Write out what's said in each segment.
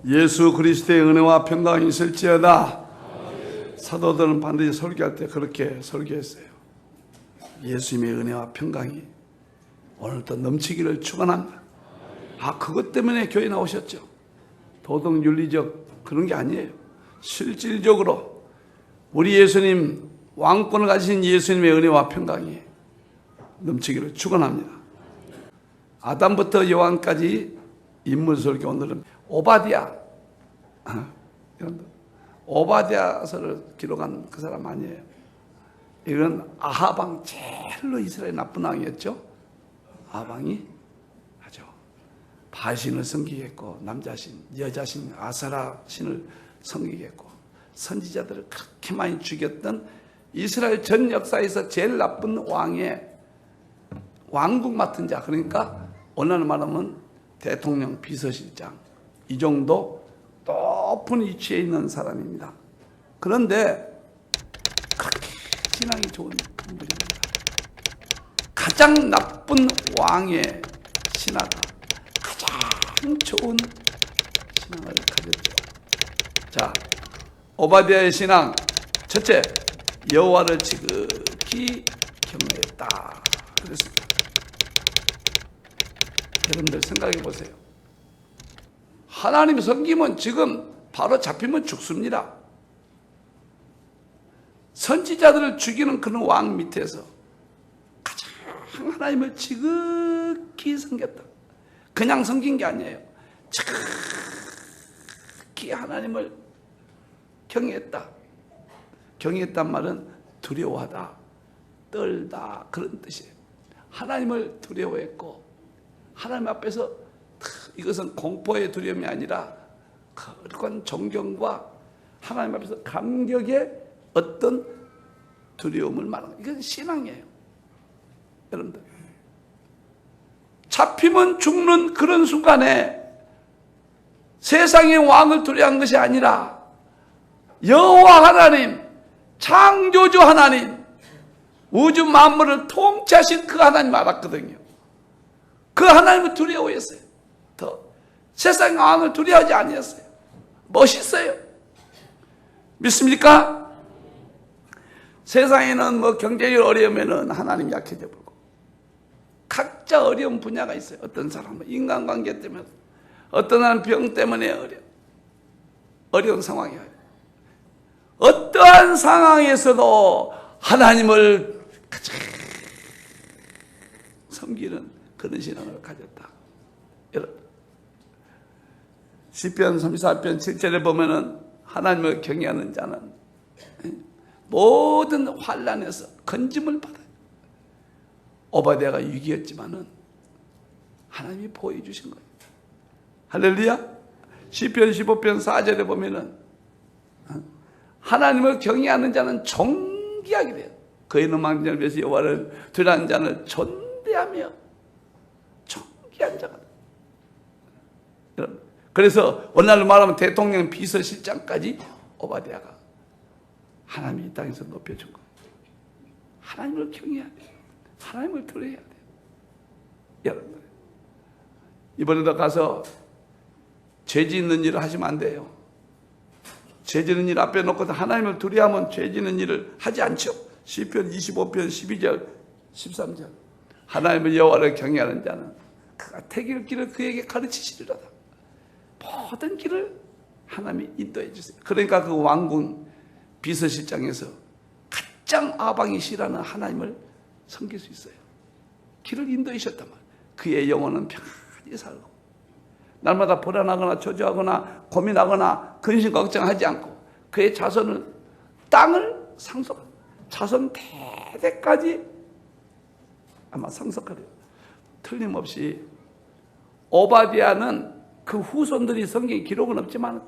예수 그리스도의 은혜와 평강이 있을지어다. 사도들은 반드시 설교할 때 그렇게 설교했어요. 예수님의 은혜와 평강이 오늘도 넘치기를 축원합니다. 그것 때문에 교회 나오셨죠. 도덕 윤리적 그런 게 아니에요. 실질적으로 우리 예수님, 왕권을 가지신 예수님의 은혜와 평강이 넘치기를 축원합니다. 아담부터 요한까지 인물 설교. 오늘은 오바댜, 오바댜서를 기록한 그 사람 아니에요. 이건 아하방, 제일로 이스라엘 나쁜 왕이었죠. 아하방이 아주 바신을 섬기겠고 남자신, 여자신 아사라 신을 섬기겠고 선지자들을 그렇게 많이 죽였던 이스라엘 전 역사에서 제일 나쁜 왕의 왕국 맡은 자, 그러니까 오늘 말하면 대통령 비서실장, 이 정도 높은 위치에 있는 사람입니다. 그런데 그렇게 신앙이 좋은 인물입니다. 가장 나쁜 왕의 신하가 가장 좋은 신앙을 가졌죠. 자, 오바댜의 신앙. 첫째, 여호와를 지극히 경외했다 그랬습니다. 여러분들 생각해 보세요. 하나님 섬기면 지금 바로 잡히면 죽습니다. 선지자들을 죽이는 그런 왕 밑에서 가장 하나님을 지극히 섬겼다. 그냥 섬긴 게 아니에요. 지극히 하나님을 경외했다. 경외했단 말은 두려워하다, 떨다 그런 뜻이에요. 하나님을 두려워했고 하나님 앞에서 이것은 공포의 두려움이 아니라 거룩한 존경과 하나님 앞에서 감격의 어떤 두려움을 말하는 거예요. 이건 신앙이에요. 여러분들 잡히면 죽는 그런 순간에 세상의 왕을 두려워한 것이 아니라 여호와 하나님, 창조주 하나님, 우주 만물을 통치하신 그 하나님 알았거든요. 그 하나님을 두려워했어요. 더 세상의 왕을 두려워하지 아니었어요. 멋있어요. 믿습니까? 세상에는 뭐 경제적으로 어려우면 하나님 약해져 버리고 각자 어려운 분야가 있어요. 어떤 사람은 인간관계 때문에, 어떤 사람은 병 때문에 어려운 상황이에요. 어떠한 상황에서도 하나님을 가장 섬기는 그런 신앙을 가졌다. 여러분, 시편 34편 7절에 보면은 하나님을 경외하는 자는 모든 환난에서 건짐을 받아요. 오바댜가 위기였지만은 하나님이 보호해 주신 거예요. 할렐루야. 시편 15편 4절에 보면은 하나님을 경외하는 자는 존귀하게 돼요. 그의 음악을 위해서 여호와를 두려워하는 자는 존대하며 존귀한 자가 돼요. 여러분, 그래서 오늘날로 말하면 대통령 비서실장까지 오바댜가 하나님이 이 땅에서 높여준 거예요. 하나님을 경외해야 돼요. 하나님을 두려워해야 돼요. 여러분들, 이번에도 가서 죄 짓는 일을 하시면 안 돼요. 죄 짓는 일 앞에 놓고 하나님을 두려워하면 죄 짓는 일을 하지 않죠. 시편 25편 12절 13절 하나님을 여호와를 경외하는 자는 그가 택일 길을 그에게 가르치시리로다. 모든 길을 하나님이 인도해 주세요. 그러니까 그 왕궁 비서실장에서 가장 아방이 싫어하는 하나님을 섬길 수 있어요. 길을 인도해 주셨단 말이에요. 그의 영혼은 평안히 살고 날마다 불안하거나 초조하거나 고민하거나 근심 걱정하지 않고 그의 자손은 땅을 상속합니다. 자손 대대까지 아마 상속하래요. 틀림없이 오바댜는 그 후손들이 성경에 기록은 없지만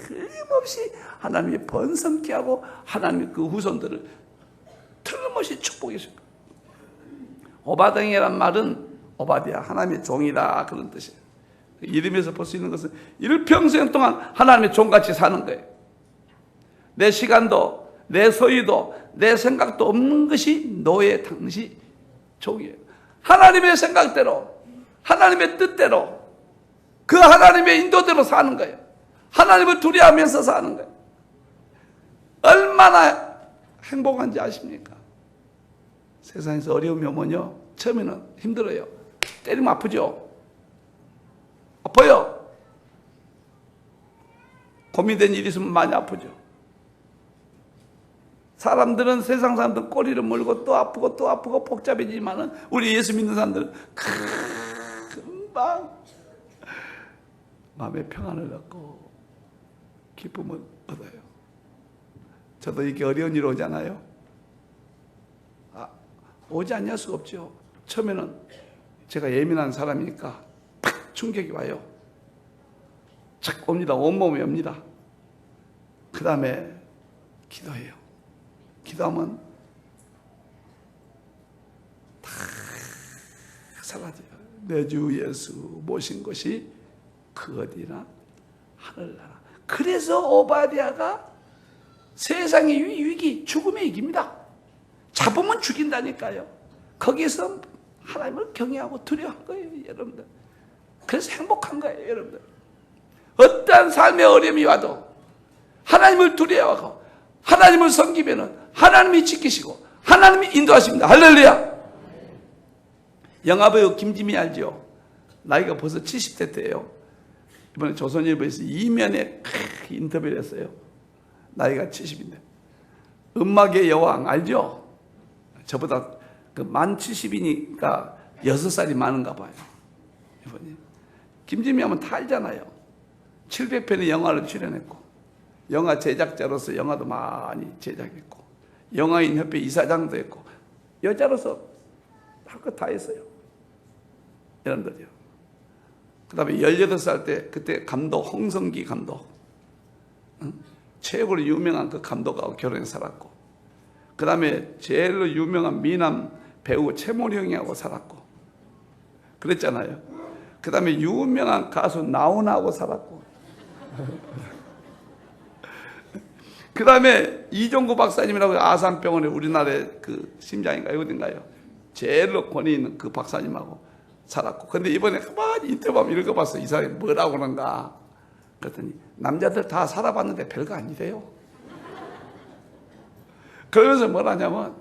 틀림없이 하나님이 번성케 하고 하나님이 그 후손들을 틀림없이 축복해 주십니다. 오바댜란 말은 오바댜, 하나님의 종이다 그런 뜻이에요. 이름에서 볼 수 있는 것은 일평생 동안 하나님의 종같이 사는 거예요. 내 시간도 내 소유도 내 생각도 없는 것이 너의 당시 종이에요. 하나님의 생각대로 하나님의 뜻대로 그 하나님의 인도대로 사는 거예요. 하나님을 두려워하면서 사는 거예요. 얼마나 행복한지 아십니까? 세상에서 어려움이 오면요, 처음에는 힘들어요. 때리면 아프죠? 아파요. 고민된 일이 있으면 많이 아프죠. 사람들은, 세상 사람들은 꼬리를 물고 또 아프고 또 아프고 복잡해지지만은 우리 예수 믿는 사람들은 금방 마음의 평안을 얻고 기쁨을 얻어요. 저도 이렇게 어려운 일 오잖아요. 오지 않을 수가 없죠. 처음에는 제가 예민한 사람이니까 팍 충격이 와요. 착 옵니다. 온몸이 옵니다. 그 다음에 기도해요. 기도하면 다 사라져요. 내 주 예수 모신 것이 그 어디나 하늘나라. 그래서 오바댜가 세상의 위기, 죽음의 위기입니다. 잡으면 죽인다니까요. 거기서 하나님을 경외하고 두려워한 거예요, 여러분들. 그래서 행복한 거예요, 여러분들. 어떠한 삶의 어려움이 와도 하나님을 두려워하고 하나님을 섬기면은 하나님이 지키시고 하나님이 인도하십니다. 할렐루야. 영화배우 김지미 알죠? 나이가 벌써 70대 때예요. 이번에 조선일보에서 이면에 인터뷰를 했어요. 나이가 70인데 음악의 여왕 알죠? 저보다 만 70이니까 6살이 많은가 봐요. 이번에 김지미 하면 다 알잖아요. 700편의 영화를 출연했고 영화 제작자로서 영화도 많이 제작했고 영화인 협회 이사장도 했고 여자로서 할 거 다 했어요. 여러분들요. 그 다음에 18살 때 그때 감독 홍성기 감독, 최고로 유명한 그 감독하고 결혼해 살았고, 그 다음에 제일로 유명한 미남 배우 최모령이하고 살았고 그랬잖아요. 그 다음에 유명한 가수 나훈아하고 살았고 그 다음에 이종구 박사님이라고 아산병원에 우리나라의 그 심장인가요? 어딘가요? 제일로 권위 있는 그 박사님하고 살았고. 근데 이번에 가만히 인터뷰하면 읽어봤어. 이 사람이 뭐라고 그러는가. 그랬더니 남자들 다 살아봤는데 별거 아니래요. 그러면서 뭐라냐면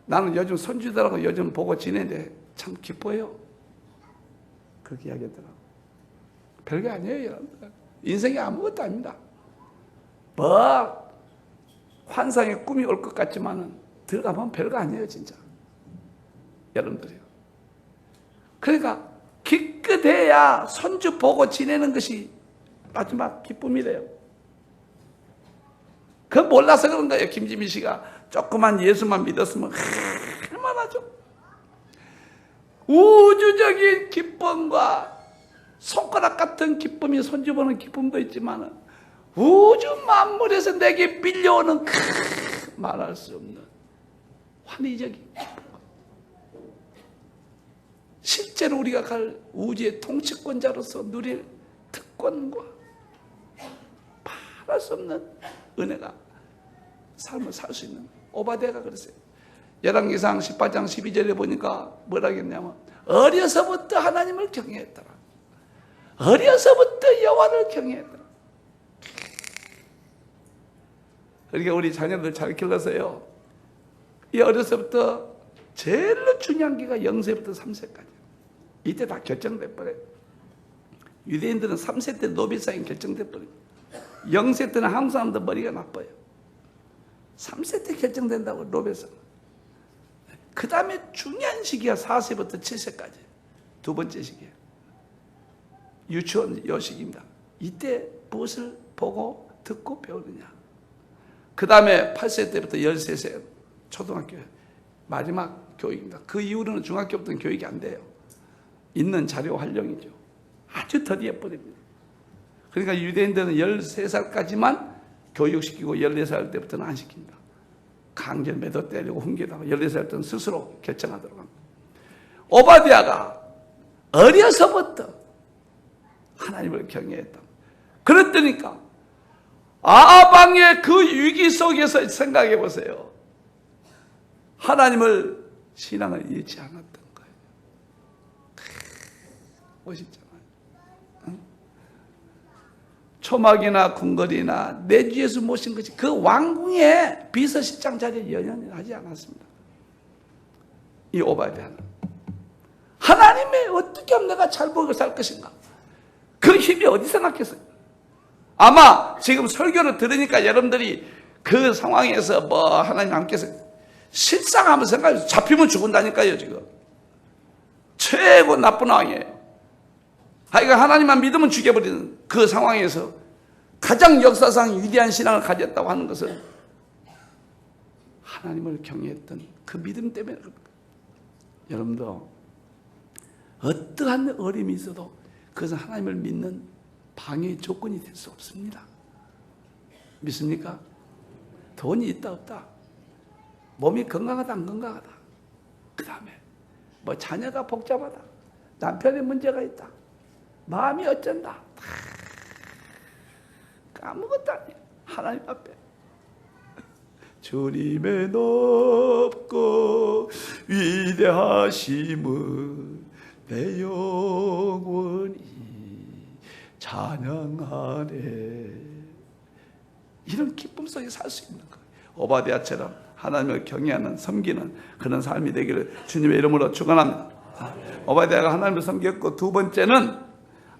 나는 요즘 손주들하고 요즘 보고 지내는데 참 기뻐요. 그렇게 이야기하더라고. 별거 아니에요, 여러분들. 인생이 아무것도 아닙니다. 뭐 환상의 꿈이 올 것 같지만은 들어가면 별거 아니에요, 진짜. 여러분들이요. 그러니까 기껏해야 손주 보고 지내는 것이 마지막 기쁨이래요. 그거 몰라서 그런 거예요. 김지미 씨가 조그만 예수만 믿었으면 얼마나 좀 우주적인 기쁨과 손가락 같은 기쁨이 손주 보는 기쁨도 있지만 우주 만물에서 내게 밀려오는 말할 수 없는 환희적인 기쁨. 실제로 우리가 갈 우주의 통치권자로서 누릴 특권과 말할 수 없는 은혜가 삶을 살 수 있는 오바댜가 그랬어요. 열왕기상 18장 12절에 보니까 뭐라 했냐면 어려서부터 하나님을 경외했더라. 어려서부터 여호와를 경외했더라. 그러니까 우리 자녀들 잘 길러서요. 이 어려서부터 제일 중요한 기가 0세부터 3세까지. 이때 다 결정돼 버려요. 유대인들은 3세 때 노벨상이 결정돼 버려요. 0세 때는 한국 사람들 머리가 나빠요. 3세 때 결정된다고 노벨상. 그 다음에 중요한 시기가 4세부터 7세까지. 두 번째 시기예요. 유치원 요식입니다. 이때 무엇을 보고 듣고 배우느냐. 그 다음에 8세 때부터 13세 초등학교 마지막 교육입니다. 그 이후로는 중학교부터는 교육이 안 돼요. 있는 자료 활용이죠. 아주 더디해 버립니다. 그러니까 유대인들은 13살까지만 교육시키고 14살 때부터는 안 시킵니다. 강제 매도 때리고 훈계하고 14살 때는 스스로 결정하도록 합니다. 오바댜가 어려서부터 하나님을 경외했다. 그랬더니까 아방의 그 위기 속에서 생각해 보세요. 하나님을 신앙을 잃지 않았던 거예요. 멋있잖아요. 응? 초막이나 궁궐이나 내주에서 모신 것이 그 왕궁의 비서실장 자리에 연연히 하지 않았습니다. 이 오바댜는 하나님의 어떻게 하면 내가 잘 먹고 살 것인가, 그 힘이 어디서 났겠어요? 아마 지금 설교를 들으니까 여러분들이 그 상황에서 뭐 하나님 함께서 실상하면 생각해서 잡히면 죽은다니까요. 지금 최고 나쁜 왕이에요. 하여간 하나님만 믿으면 죽여버리는 그 상황에서 가장 역사상 위대한 신앙을 가졌다고 하는 것은 하나님을 경외했던 그 믿음 때문에 그렇습니다. 여러분도 어떠한 어려움이 있어도 그것은 하나님을 믿는 방해의 조건이 될 수 없습니다. 믿습니까? 돈이 있다 없다, 몸이 건강하다 안 건강하다, 그 다음에 뭐 자녀가 복잡하다, 남편의 문제가 있다, 마음이 어쩐다, 아무것도 아니에요. 하나님 앞에 주님의 높고 위대하심을 내 영혼이 찬양하네. 이런 기쁨 속에 살 수 있는 거예요. 오바댜처럼 하나님을 경외하는, 섬기는 그런 삶이 되기를 주님의 이름으로 축원합니다. 오바댜가 하나님을 섬겼고, 두 번째는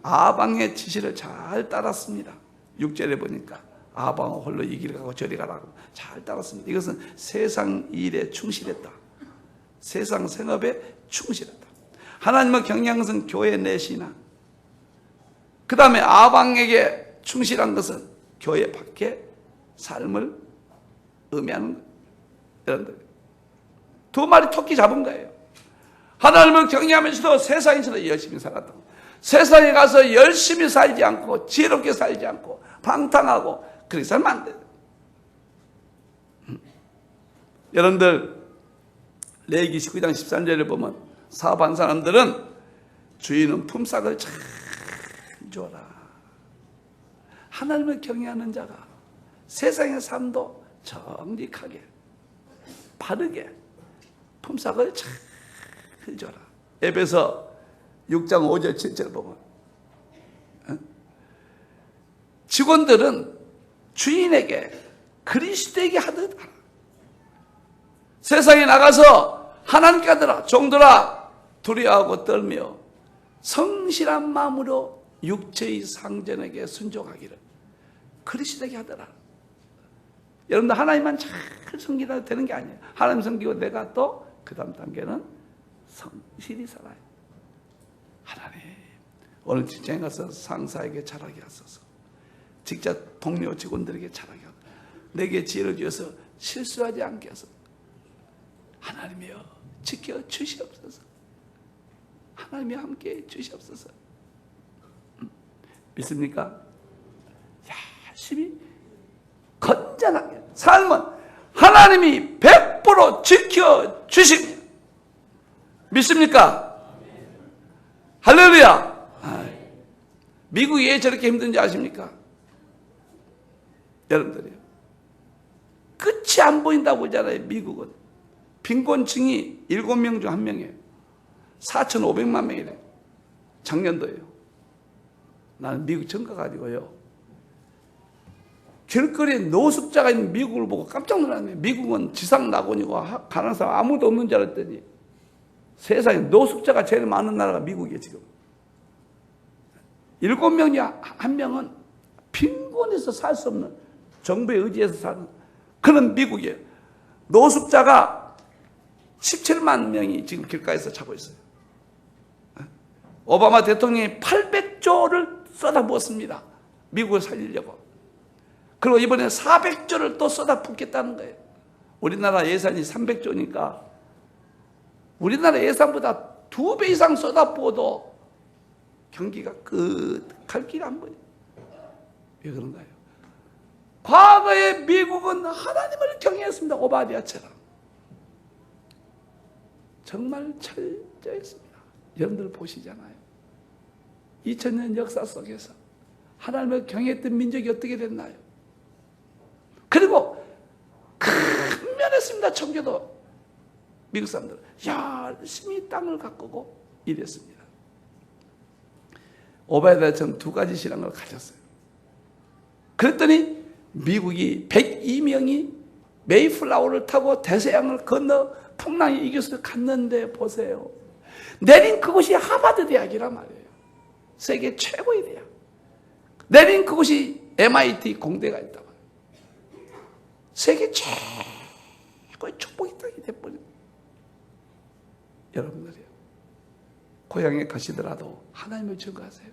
아방의 지시를 잘 따랐습니다. 6절에 보니까 아방은 홀로 이 길 가고 저리 가라고 잘 따랐습니다. 이것은 세상 일에 충실했다, 세상 생업에 충실했다. 하나님을 경외한 것은 교회 내 신앙, 그 다음에 아방에게 충실한 것은 교회 밖의 삶을 의미하는 거예요. 여러분들 두 마리 토끼 잡은 거예요. 하나님을 경외하면서도 세상에서도 열심히 살았다. 세상에 가서 열심히 살지 않고 지혜롭게 살지 않고 방탕하고 그렇게 살면 안 돼요. 여러분들 레위기 19장 13절을 보면 사업한 사람들은 주인은 품삯을 잘 줘라. 하나님을 경외하는 자가 세상의 삶도 정직하게 바르게 품삯을 잘 줘라. 에베소 6장 5절 7절 보면 직원들은 주인에게 그리스도에게 하듯 하라. 세상에 나가서 하나님께 하더라. 종들아 두려워하고 떨며 성실한 마음으로 육체의 상전에게 순종하기를 그리스도에게 하더라. 여러분들 하나님만 잘 섬기다 되는 게 아니에요. 하나님 섬기고 내가 또 그 다음 단계는 성실히 살아요. 하나님 오늘 직장에 가서 상사에게 잘하게 하소서, 직접 동료 직원들에게 잘하게 하소서, 내게 지혜를 주어서 실수하지 않게 하소서. 하나님이여 지켜 주시옵소서. 하나님이 함께 주시옵소서. 믿습니까? 열심히 건전하게 삶은 하나님이 100% 지켜 주십니다. 믿습니까? 할렐루야. 미국이 왜 저렇게 힘든지 아십니까? 여러분들이요, 끝이 안 보인다고 하잖아요. 미국은 빈곤층이 7명 중 1명이에요. 4,500만 명이래요. 작년도예요. 나는 미국 전가 가지고요, 길거리에 노숙자가 있는 미국을 보고 깜짝 놀랐네요. 미국은 지상낙원이고 가난한 사람 아무도 없는 줄 알았더니 세상에 노숙자가 제일 많은 나라가 미국이에요. 지금 7명 중 1명은 빈곤해서 살 수 없는, 정부에 의지해서 사는 그런 미국이에요. 노숙자가 17만 명이 지금 길가에서 자고 있어요. 오바마 대통령이 800조를 쏟아부었습니다. 미국을 살리려고. 그리고 이번에 400조를 또 쏟아붓겠다는 거예요. 우리나라 예산이 300조니까 우리나라 예산보다 2배 이상 쏟아부어도 경기가 갈 길 안 보여요. 왜 그런가요? 과거에 미국은 하나님을 경외했습니다. 오바댜처럼 정말 철저했습니다. 여러분들 보시잖아요. 2000년 역사 속에서 하나님을 경외했던 민족이 어떻게 됐나요? 그리고 큰면했습니다. 청교도 미국 사람들 열심히 땅을 가꾸고 이랬습니다. 오바댜처럼 두 가지 신앙을 가졌어요. 그랬더니 미국이 102명이 메이플라워를 타고 대서양을 건너 풍랑이 이겨서 갔는데 보세요. 내린 그곳이 하버드 대학이란 말이에요. 세계 최고의 대학. 내린 그곳이 MIT 공대가 있단 말이에요. 세계 최고의 축복의 땅이 돼버린 여러분들이요. 고향에 가시더라도 하나님을 증거하세요.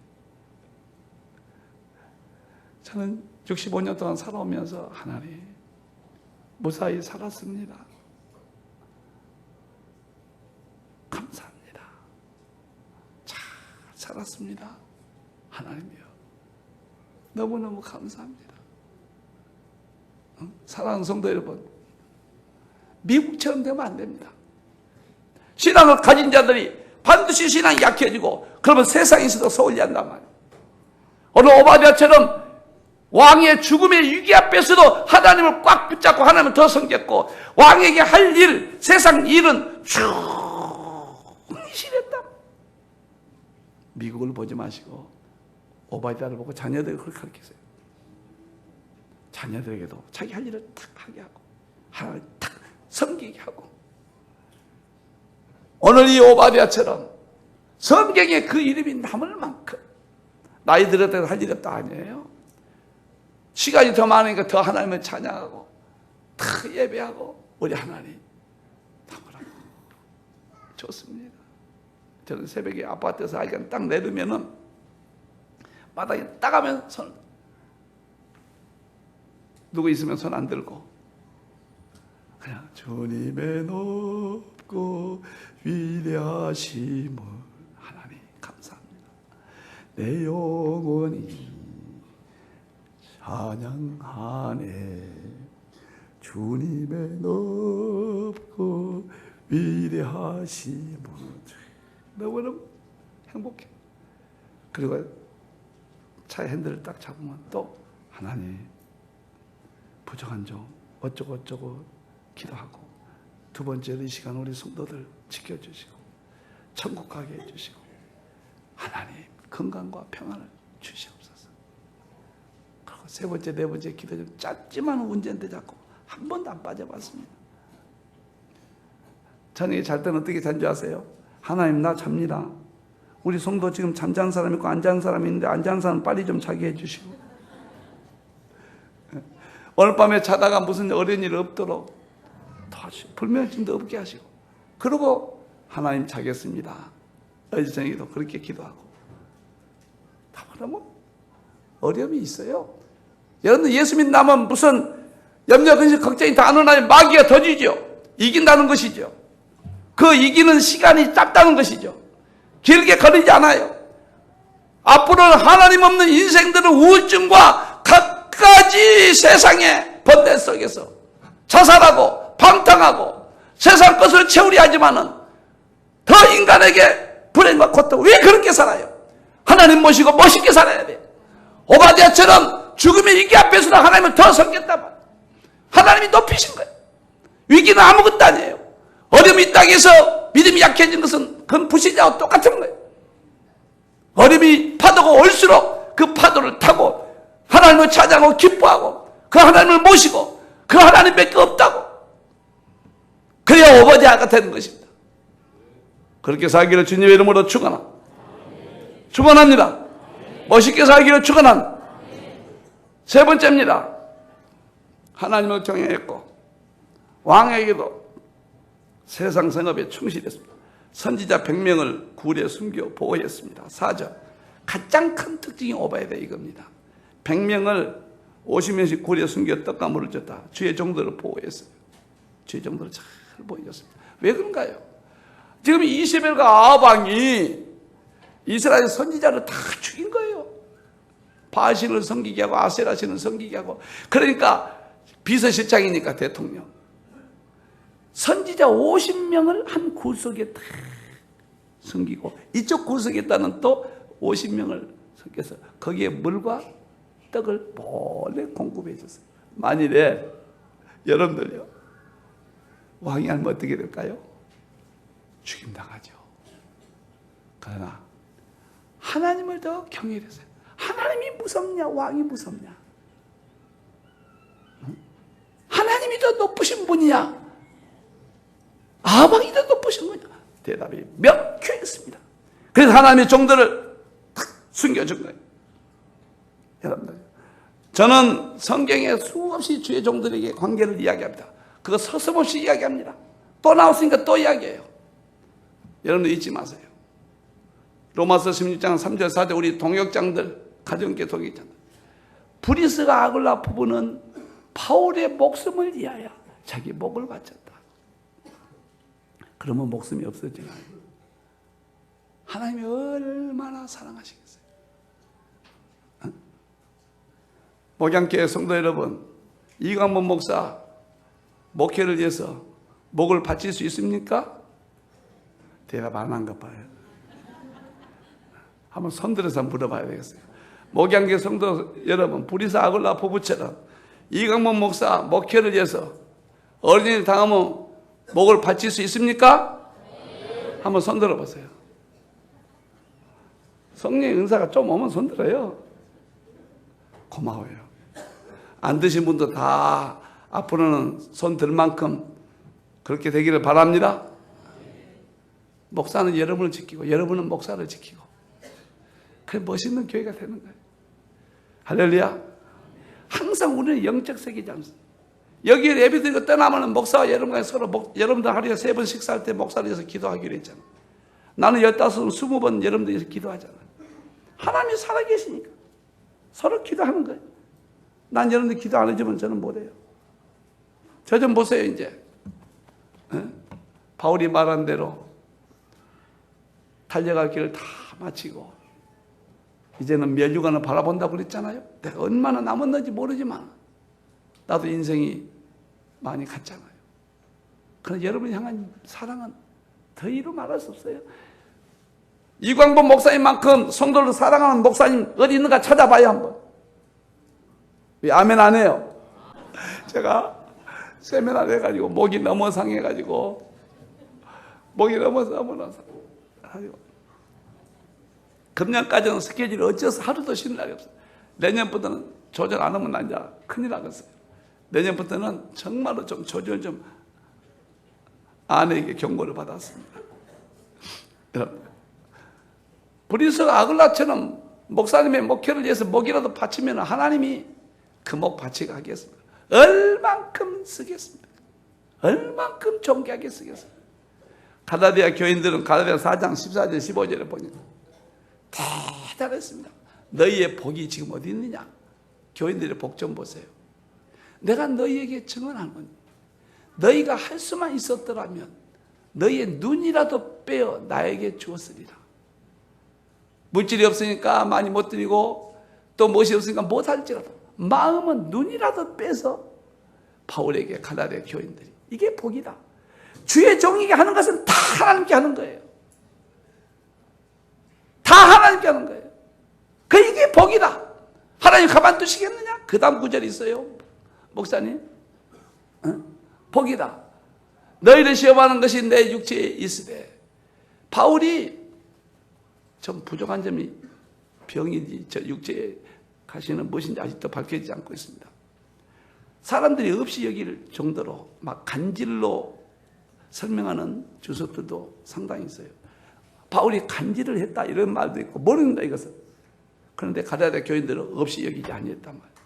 저는 65년 동안 살아오면서 하나님 무사히 살았습니다. 감사합니다. 잘 살았습니다. 하나님이요. 너무너무 감사합니다. 사랑하는 성도 여러분, 미국처럼 되면 안 됩니다. 신앙을 가진 자들이 반드시 신앙이 약해지고 그러면 세상에서도 소홀히 한단 말이에요. 오늘 오바댜처럼 왕의 죽음의 위기 앞에서도 하나님을 꽉 붙잡고 하나님을 더 섬겼고 왕에게 할 일, 세상 일은 충실했다. 미국을 보지 마시고 오바댜를 보고 자녀들을 그렇게 가르치세요. 자녀들에게도 자기 할 일을 탁 하게 하고 하나님을 탁 섬기게 하고 오늘 이 오바댜처럼 성경에 그 이름이 남을 만큼 나이 들었다고 할 일이 없다 아니에요. 시간이 더 많으니까 더 하나님을 찬양하고 더 예배하고 우리 하나님 너무나 좋습니다. 저는 새벽에 아파트에서 아이가 딱 내리면은 바닥에 딱 하면 손 누구 있으면 손 안 들고 그냥 주님의 높고 위대하심을 하나님 감사합니다. 내 영혼이 찬양하네. 주님의 높고 위대하심을 너무너무 행복해. 그리고 차의 핸들을 딱 잡으면 또 하나님 부족한 점 어쩌고 기도하고 두 번째로 이 시간 우리 성도들 지켜주시고 천국 가게 해주시고 하나님 건강과 평안을 주시옵소서. 그리고 세 번째 네 번째 기도 좀 짧지만 운전대 잡고 한 번도 안 빠져봤습니다. 저녁에 잘 때는 어떻게 잔 줄 아세요? 하나님 나 잡니다. 우리 성도 지금 잠자는 사람 있고 안 자는 사람이 있는데 안 자는 사람 빨리 좀 자게 해주시고 오늘 밤에 자다가 무슨 어려운 일 없도록 불면증도 없게 하시고 그러고 하나님 자겠습니다. 어제 저녁에도 그렇게 기도하고 다 그러면 어려움이 있어요. 여러분들 예수 믿나면 무슨 염려, 근심, 걱정이 다 안 오나요? 마귀가 더지죠. 이긴다는 것이죠. 그 이기는 시간이 짧다는 것이죠. 길게 걸리지 않아요. 앞으로는 하나님 없는 인생들은 우울증과 갖가지 세상의 번뇌 속에서 자살하고 방탕하고 세상 것을 채우려 하지만은 더 인간에게 불행과 고통. 왜 그렇게 살아요? 하나님 모시고 멋있게 살아야 돼요. 오바댜처럼 죽음의 위기 앞에서도 하나님을 더 섬겼단 말이에요. 하나님이 높이신 거예요. 위기는 아무것도 아니에요. 어려움이 이 땅에서 믿음이 약해진 것은 그건 불신자와 똑같은 거예요. 어려움이 파도가 올수록 그 파도를 타고 하나님을 찬양하고 기뻐하고 그 하나님을 모시고 그 하나님밖에 없다고 그래야 오바댜가 되는 것입니다. 그렇게 살기를 주님의 이름으로 축원합니다. 멋있게 살기를 축원합니다. 세 번째입니다. 하나님을 경외했고 왕에게도 세상 생업에 충실했습니다. 선지자 100명을 굴에 숨겨 보호했습니다. 4절 가장 큰 특징이 오바댜 이겁니다. 100명을 50명씩 굴에 숨겨 떡과 물을 줬다. 주의 종들을 보호했어요. 주의 종들을 잘 보호했습니다. 왜 그런가요? 지금 이세벨과 아합왕이 이스라엘 선지자를 다 죽인 거예요. 바알신을 섬기게 하고 아세라신을 섬기게 하고. 그러니까 비서실장이니까 대통령 선지자 50명을 한 구석에 다 숨기고 이쪽 구석에다는 또 50명을 숨겨서 거기에 물과 떡을 몰래 공급해 줬어요. 만일에 여러분들요 왕이 알면 어떻게 될까요? 죽임당하죠. 그러나 하나님을 더 경외했어요. 하나님이 무섭냐 왕이 무섭냐? 더 높으신 분이냐? 아방이 더 높으신 분이냐? 대답이 명쾌했습니다. 그래서 하나님의 종들을 탁 숨겨준 거예요. 여러분들, 저는 성경에 수없이 주의 종들에게 관계를 이야기합니다. 그거 서슴없이 이야기합니다. 또 나왔으니까 또 이야기해요. 여러분들 잊지 마세요. 로마서 16장 3절 4절 우리 동역장들, 가정계 동역장들, 브리스가 아굴라 부부는 바울의 목숨을 위하여 자기 목을 바쳤다. 그러면 목숨이 없어지나요? 하나님이 얼마나 사랑하시겠어요? 목양교회 성도 여러분, 이광범 목사 목회를 위해서 목을 바칠 수 있습니까? 대답 안 한가 봐요. 한번 손들어서 물어봐야 되겠어요. 목양교회 성도 여러분, 브리스 아굴라 부부처럼 이광범 목사 목회를 위해서 어린이 당하면 목을 바칠 수 있습니까? 한번 손들어 보세요. 성령의 은사가 좀 오면 손들어요. 고마워요. 안 드신 분도 다 앞으로는 손 들 만큼 그렇게 되기를 바랍니다. 목사는 여러분을 지키고 여러분은 목사를 지키고, 그게 멋있는 교회가 되는 거예요. 할렐루야. 항상 우리는 영적 세계지 않습니까? 여기 예배 드리고 떠나면 목사와 여러분과 서로 여러분들 하루에 3번 식사할 때 목사를 위해서 기도하기로 했잖아. 나는 15번, 20번 여러분들 위해서 기도하잖아. 하나님이 살아계시니까 서로 기도하는 거예요. 난 여러분들 기도 안 해주면 저는 못해요. 저 좀 보세요. 이제 바울이 말한 대로 달려갈 길을 다 마치고 이제는 멸류관을 바라본다고 그랬잖아요. 내가 얼마나 남았는지 모르지만 나도 인생이 많이 갔잖아요. 그러나 여러분이 향한 사랑은 더 이루 말할 수 없어요. 이광범 목사님만큼 성도를 사랑하는 목사님 어디 있는가 찾아봐요 한번. 왜 아멘 안 해요? 제가 세미나를 해가지고 목이 너무 상해가지고 금년까지는 스케줄이 어째서 하루도 쉬는 날이 없어요. 내년부터는 조절 안 하면 나 이제 큰일 나겠어요. 내년부터는 정말로 좀 조절 좀 아내에게 경고를 받았습니다. 여러분, 브리스 아글라처럼 목사님의 목회를 위해서 목이라도 바치면 하나님이 그 목 바치게 하겠습니다. 얼만큼 쓰겠습니까? 얼만큼 존귀하게 쓰겠습니까? 갈라디아 교인들은 갈라디아 4장 14절 15절에 보니까 대단했습니다. 너희의 복이 지금 어디 있느냐? 교인들의 복 좀 보세요. 내가 너희에게 증언하노니 너희가 할 수만 있었더라면 너희의 눈이라도 빼어 나에게 주었으리라. 물질이 없으니까 많이 못 드리고 또 무엇이 없으니까 못할지라도 마음은 눈이라도 빼서 바울에게 갈라디아 교인들이, 이게 복이다. 주의 종에게 하는 것은 다 하나님께 하는 거예요. 다 하나님께 하는 거예요. 이게 복이다. 하나님 가만두시겠느냐? 그 다음 구절이 있어요. 목사님, 복이다. 너희를 시험하는 것이 내 육체에 있으되. 바울이 좀 부족한 점이 병인지 저 육체에 가시는 무엇인지 아직도 밝혀지지 않고 있습니다. 사람들이 없이 여길 정도로 막 간질로 설명하는 주석들도 상당히 있어요. 바울이 간질을 했다 이런 말도 있고 모른다 이것은. 그런데 갈라디아 교인들은 없이 여기지 아니했단 말이에요.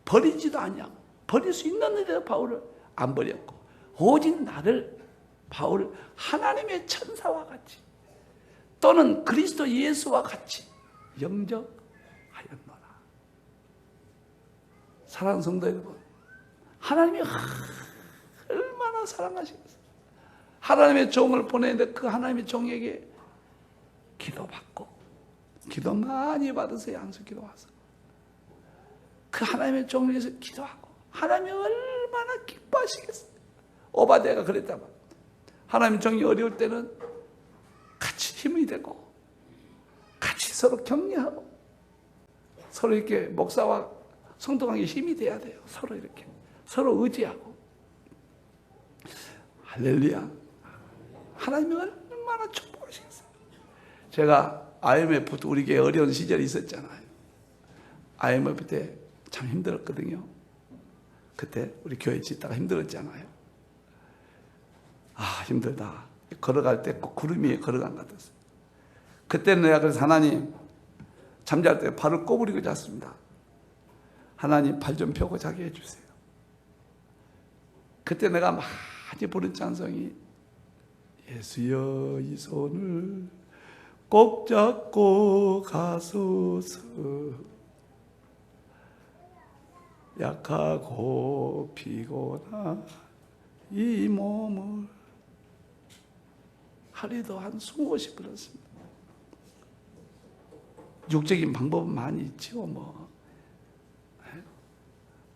버리지도 아니하고 버릴 수 있는데도 바울을 안 버렸고 오직 나를 바울을 하나님의 천사와 같이 또는 그리스도 예수와 같이 영접하였노라. 사랑하는 성도 여러분, 하나님이 얼마나 사랑하시겠어요. 하나님의 종을 보내는데 그 하나님의 종에게 기도받고 기도 많이 받으세요. 안수 기도 와서 그 하나님의 종을 위해서 기도하고 하나님이 얼마나 기뻐하시겠어요. 오바댜가 그랬다만 하나님의 종이 어려울 때는 같이 힘이 되고 같이 서로 격려하고 서로 이렇게 목사와 성도관계 힘이 돼야 돼요. 서로 이렇게 서로 의지하고. 할렐루야. 하나님이 얼마나 축복하시겠어요. 제가 IMF 우리 교회 어려운 시절이 있었잖아요. IMF 때 참 힘들었거든요. 그때 우리 교회 짓다가 힘들었잖아요. 아, 힘들다. 걸어갈 때 꼭 구름 위에 걸어간 것 같았어요. 그때는 내가 그래서 하나님, 잠잘 때 발을 꼬부리고 잤습니다. 하나님, 발 좀 펴고 자게 해주세요. 그때 내가 많이 부른 찬송이 예수여 이 손을 꼭 잡고 가소서 약하고 피곤한 이 몸을 하루에도 한 20곳이 불렀습니다. 육적인 방법은 많이 있지요, 뭐.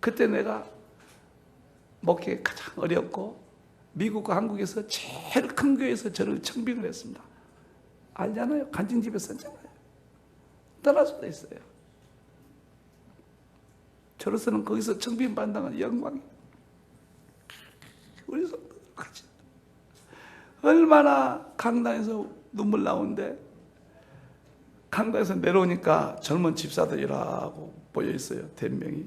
그때 내가 목회 가장 어렵고 미국과 한국에서 제일 큰 교회에서 저를 청빙을 했습니다. 알잖아요. 간증집에 썼잖아요. 떠날 수도 있어요. 저로서는 거기서 청빙 받는 영광이 우리 성도들 같이 얼마나 강단에서 눈물 나오는데 강단에서 내려오니까 젊은 집사들이라고 보여 있어요. 대명이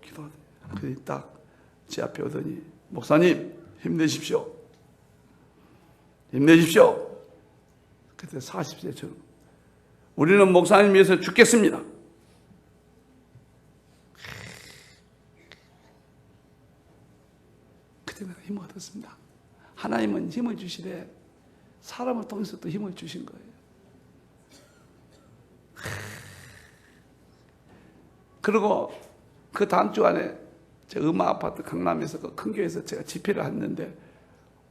기도하더니 그들이 딱 제 앞에 오더니 목사님 힘내십시오. 힘내십시오. 그때 40세 저 우리는 목사님 위해서 죽겠습니다. 그때 내가 힘을 얻었습니다. 하나님은 힘을 주시되 사람을 통해서 또 힘을 주신 거예요. 그리고 그 다음 주 안에 제 음악 아파트 강남에서 그 큰 교회에서 제가 집회를 했는데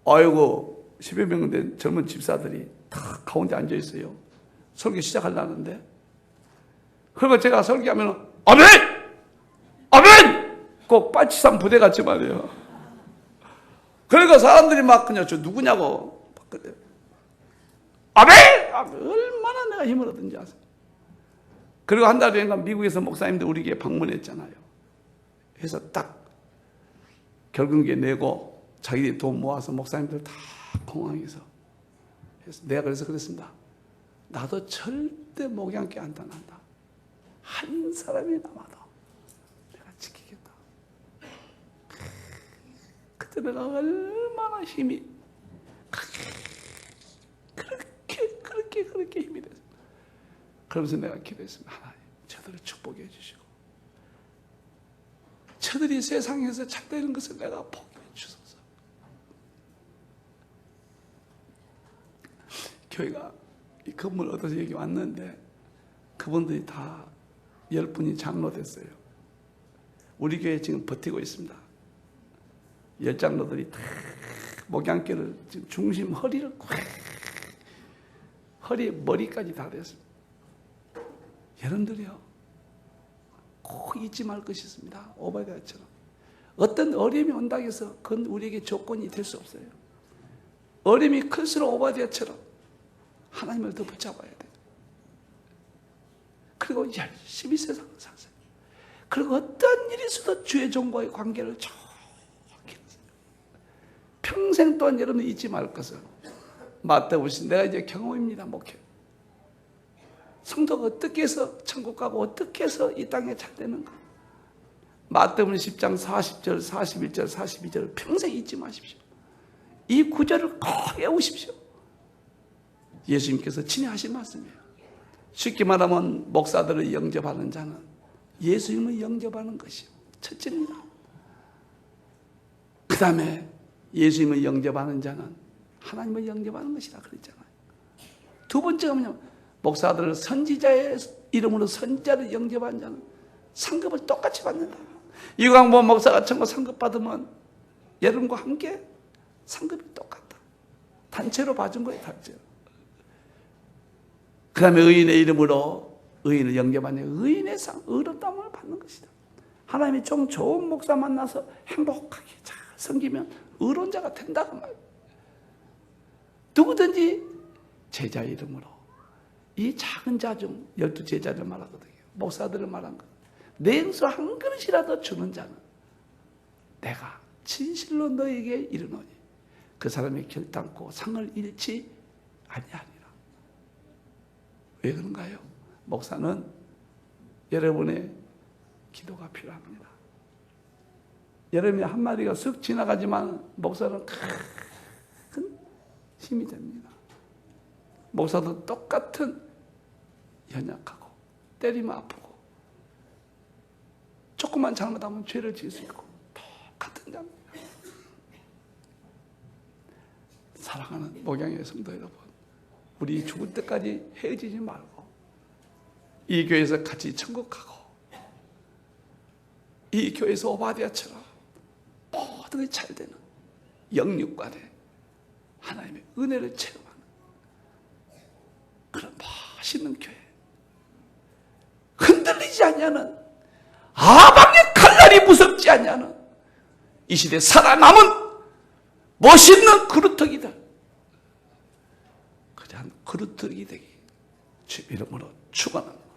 아이고 10여 명 된 젊은 집사들이 다 가운데 앉아 있어요. 설교 시작하려는데 그리고 제가 설교하면 아멘! 아멘! 꼭 빠치산 부대같이 말이에요. 그러니까 사람들이 막 그냥 저 누구냐고 봤거든요. 아멘! 얼마나 내가 힘을 얻은지 아세요? 그리고 한 달 후에 미국에서 목사님들 우리 교회 방문했잖아요. 해서 딱 결근기에 내고 자기들이 돈 모아서 목사님들 다 공항에서 해서 내가 그래서 그랬습니다. 나도 절대 목양께 안 당한다. 한 사람이 남아도 내가 지키겠다. 그때 내가 얼마나 힘이 그렇게 힘이 됐어요. 그러면서 내가 기도했습니다. 하나님, 저들을 축복해 주시고 저들이 세상에서 잘되는 것을 내가 포기해 주소서. 교회가 이 건물 얻어서 여기 왔는데 그분들이 다 10분이 장로 됐어요. 우리 교회 지금 버티고 있습니다. 10장로들이 다 목양개를 지금 중심 허리를 허리 머리까지 다 됐습니다. 여러분들이요 꼭 잊지 말 것이 있습니다. 오바댜처럼 어떤 어려움이 온다고 해서 그건 우리에게 조건이 될 수 없어요. 어려움이 클수록 오바댜처럼 하나님을 더 붙잡아야 돼요. 그리고 열심히 세상을 사세요. 그리고 어떤 일이 있어도 주의 종과의 관계를 좋게 하세요. 평생 또한 여러분 잊지 말 것은 마태복음 내가 이제 경험입니다. 목회 성도가 어떻게 해서 천국 가고 어떻게 해서 이 땅에 잘 되는가. 마태복음 10장 40절, 41절, 42절 평생 잊지 마십시오. 이 구절을 꼭 외우십시오. 예수님께서 친히 하신 말씀이에요. 쉽게 말하면 목사들을 영접하는 자는 예수님을 영접하는 것이 첫째입니다. 그 다음에 예수님을 영접하는 자는 하나님을 영접하는 것이다 그랬잖아요. 두 번째가 뭐냐면 목사들을 선지자의 이름으로 선지자를 영접한 자는 상급을 똑같이 받는다. 이광보 목사가 천국 상급 받으면 여러분과 함께 상급이 똑같다. 단체로 봐준 거예요. 단체로. 그 다음에 의인의 이름으로 의인을 영접하는 의인의 상, 의롭다함을 받는 것이다. 하나님이 좀 좋은 목사 만나서 행복하게 잘 섬기면 의로운 자가 된다고 말이에요. 누구든지 제자 이름으로 이 작은 자 중 12제자를 말하거든요. 목사들을 말한 것. 냉수 한 그릇이라도 주는 자는 내가 진실로 너에게 이르노니 그 사람의 결단코 상을 잃지 아니하니라. 왜 그런가요? 목사는 여러분의 기도가 필요합니다. 여름에 한 마리가 쓱 지나가지만 목사는 큰 힘이 됩니다. 목사도 똑같은 연약하고 때리면 아프고 조금만 잘못하면 죄를 지을 수 있고 똑같은 자입니다. 사랑하는 목양의 성도 여러분, 우리 죽을 때까지 헤어지지 말고 이 교회에서 같이 천국 가고 이 교회에서 오바댜처럼 모든 게 잘 되는 영육간에 하나님의 은혜를 체험하는 그런 멋있는 교회, 흔들리지 않냐는, 아방의 칼날이 무섭지 않냐는 이 시대에 살아남은 멋있는 그루터기들, 그러한 그루터기 되기 주 이름으로 축원합니다.